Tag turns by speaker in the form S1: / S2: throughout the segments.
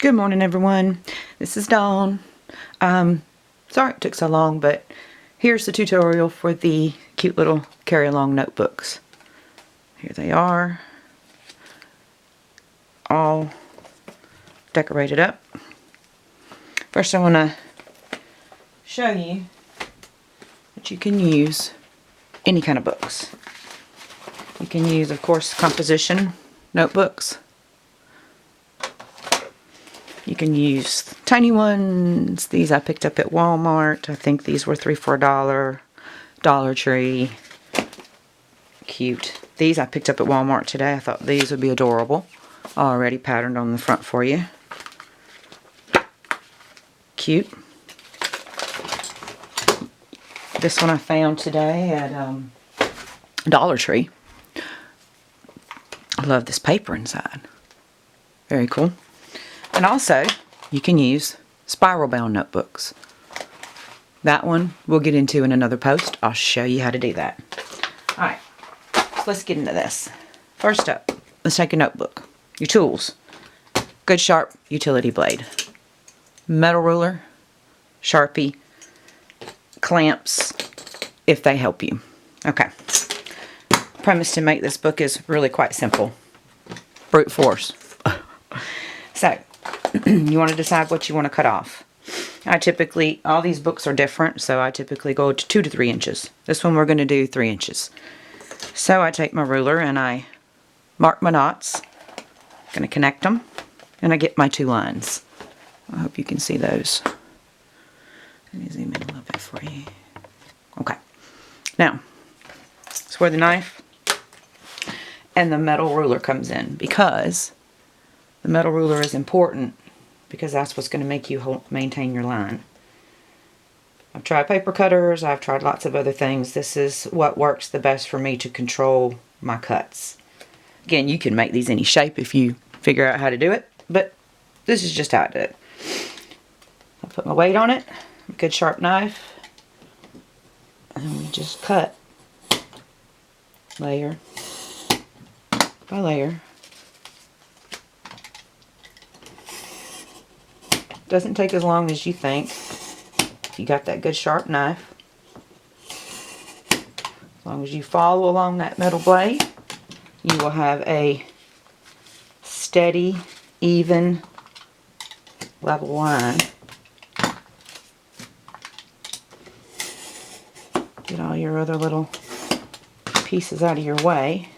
S1: Good morning, everyone. This is Dawn. Sorry it took so long, but here's the tutorial for the cute little carry-along notebooks. Here they are, all decorated up. First, I want to show you that you can use any kind of books. You can use, of course, composition notebooks. You can use tiny ones. These I picked up at Walmart. I think these were $3 for $1. Dollar Tree. Cute. These I picked up at Walmart today. I thought these would be adorable. Already patterned on the front for you. Cute. This one I found today at Dollar Tree. I love this paper inside. Very cool. And also, you can use spiral bound notebooks. That one we'll get into in another post. I'll show you how to do that. Alright, so let's get into this. First up, let's take a notebook. Your tools. Good sharp utility blade. Metal ruler. Sharpie. Clamps, if they help you. Okay. Premise to make this book is really quite simple. Brute force. So, you want to decide what you want to cut off. All these books are different, so I typically go to 2 to 3 inches. This one we're going to do 3 inches. So I take my ruler and I mark my knots. I'm going to connect them, and I get my 2 lines. I hope you can see those. Let me zoom in a little bit for you. Okay. Now, it's where the knife and the metal ruler comes in, because the metal ruler is important, because that's what's going to make you maintain your line. I've tried paper cutters, I've tried lots of other things. This is what works the best for me to control my cuts. Again, you can make these any shape if you figure out how to do it, but this is just how I do it. I put my weight on it, a good sharp knife, and we just cut layer by layer. Doesn't take as long as you think if you got that good sharp knife. As long as you follow along that metal blade, you will have a steady, even, level line. Get all your other little pieces out of your way.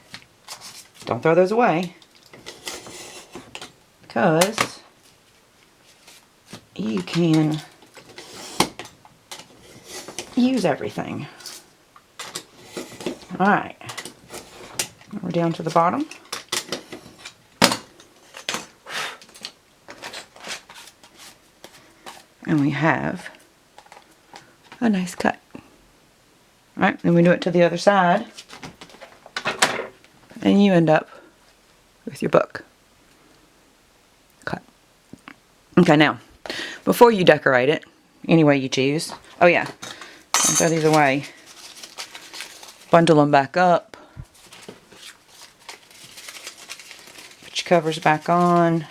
S1: Don't throw those away, because you can use everything. Alright, we're down to the bottom. And we have a nice cut. Alright, then we do it to the other side. And you end up with your book cut. Okay, now, before you decorate it, any way you choose. Oh yeah, don't throw these away. Bundle them back up. Put your covers back on.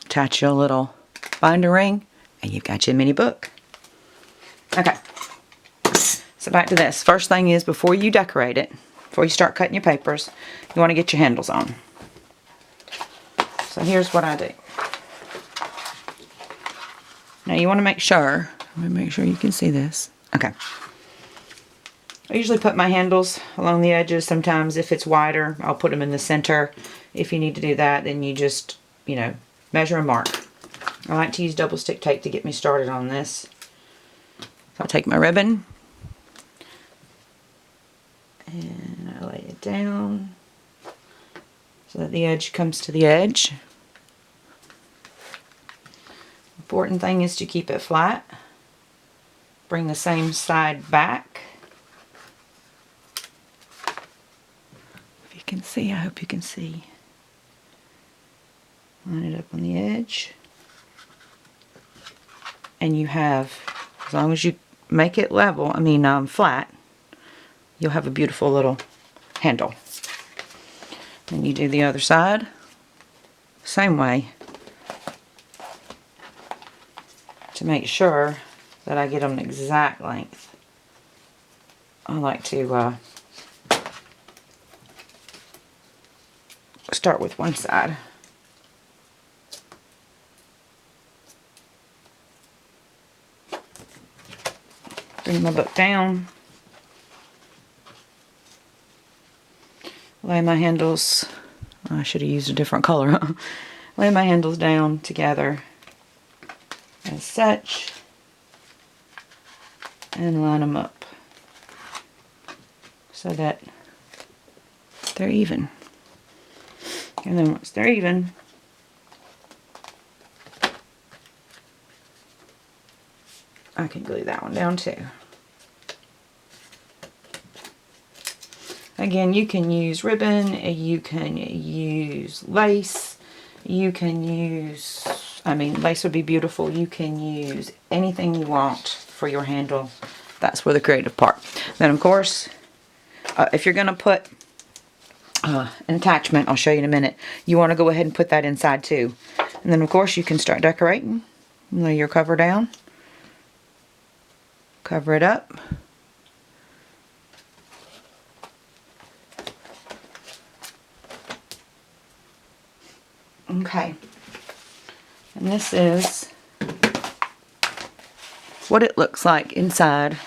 S1: Attach your little binder ring, and you've got your mini book. Okay, so back to this. First thing is, before you decorate it, before you start cutting your papers, you want to get your handles on. So here's what I do. Now you want to make sure, let me make sure you can see this. Okay. I usually put my handles along the edges. Sometimes if it's wider, I'll put them in the center. If you need to do that, then you just, measure and mark. I like to use double stick tape to get me started on this. So I'll take my ribbon and I lay it down so that the edge comes to the edge. Important thing is to keep it flat. Bring the same side back. If you can see, I hope you can see. Line it up on the edge. And you have, as long as you make it level, flat, you'll have a beautiful little handle. Then you do the other side. same way to make sure that I get them the exact length. I like to start with one side. Bring my book down. Lay my handles, I should have used a different color. Lay my handles down together as such and line them up so that they're even. And then once they're even, I can glue that one down too. Again, you can use ribbon, you can use lace, you can use, I mean, lace would be beautiful. You can use anything you want for your handle. That's where the creative part. Then, of course, if you're going to put an attachment, I'll show you in a minute, you want to go ahead and put that inside too. And then, of course, you can start decorating. Lay your cover down. Cover it up. Okay, and this is what it looks like inside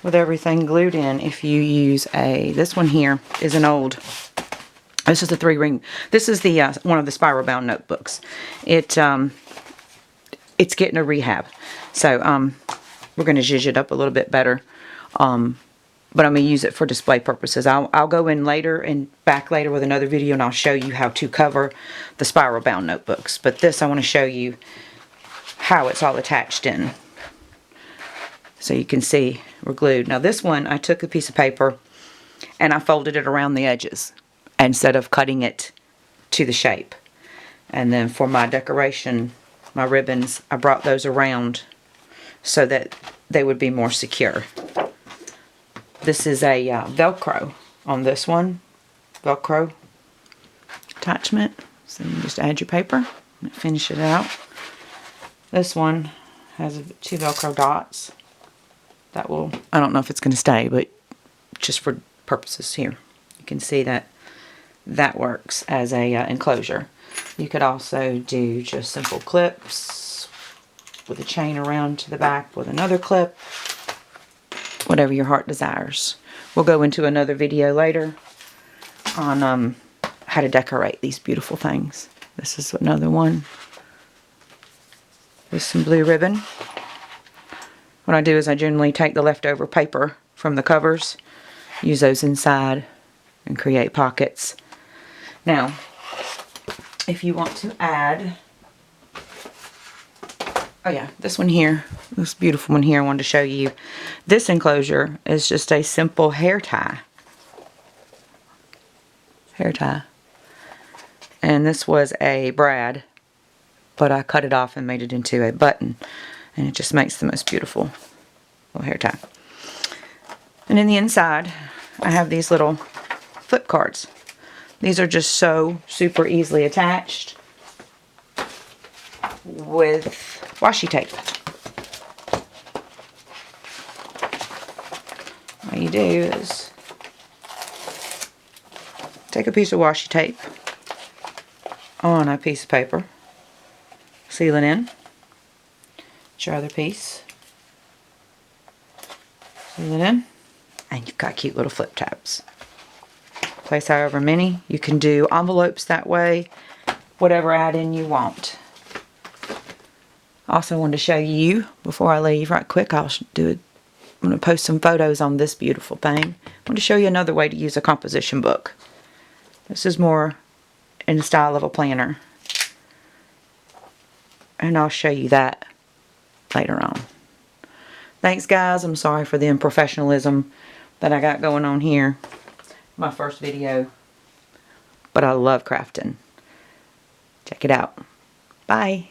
S1: with everything glued in. If you use this one here is an old, this is the 3-ring, this is the one of the spiral bound notebooks. It's getting a rehab, so we're going to zhuzh it up a little bit better. But I'm going to use it for display purposes. I'll go in later and back later with another video and I'll show you how to cover the spiral bound notebooks. But this, I want to show you how it's all attached in. So you can see we're glued. Now this one, I took a piece of paper and I folded it around the edges instead of cutting it to the shape. And then for my decoration, my ribbons, I brought those around so that they would be more secure. This is a Velcro on this one. Velcro attachment. So you just add your paper and finish it out. This one has 2 Velcro dots. That will, I don't know if it's going to stay, but just for purposes here. You can see that that works as a enclosure. You could also do just simple clips with a chain around to the back with another clip. Whatever your heart desires. We'll go into another video later on how to decorate these beautiful things. This is another one with some blue ribbon. What I do is I generally take the leftover paper from the covers, use those inside, and create pockets. Now, if you want to add, oh yeah, this one here, this beautiful one here I wanted to show you. This enclosure is just a simple hair tie. Hair tie. And this was a brad, but I cut it off and made it into a button. And it just makes the most beautiful little hair tie. And in the inside, I have these little flip cards. These are just so super easily attached with washi tape. What you do is take a piece of washi tape on a piece of paper, seal it in, get your other piece, seal it in, and you've got cute little flip tabs. Place however many. You can do envelopes that way, whatever add-in you want. Also wanted to show you, before I leave right quick, I'm going to post some photos on this beautiful thing. I want to show you another way to use a composition book. This is more in the style of a planner. And I'll show you that later on. Thanks guys, I'm sorry for the unprofessionalism that I got going on here. My first video. But I love crafting. Check it out. Bye.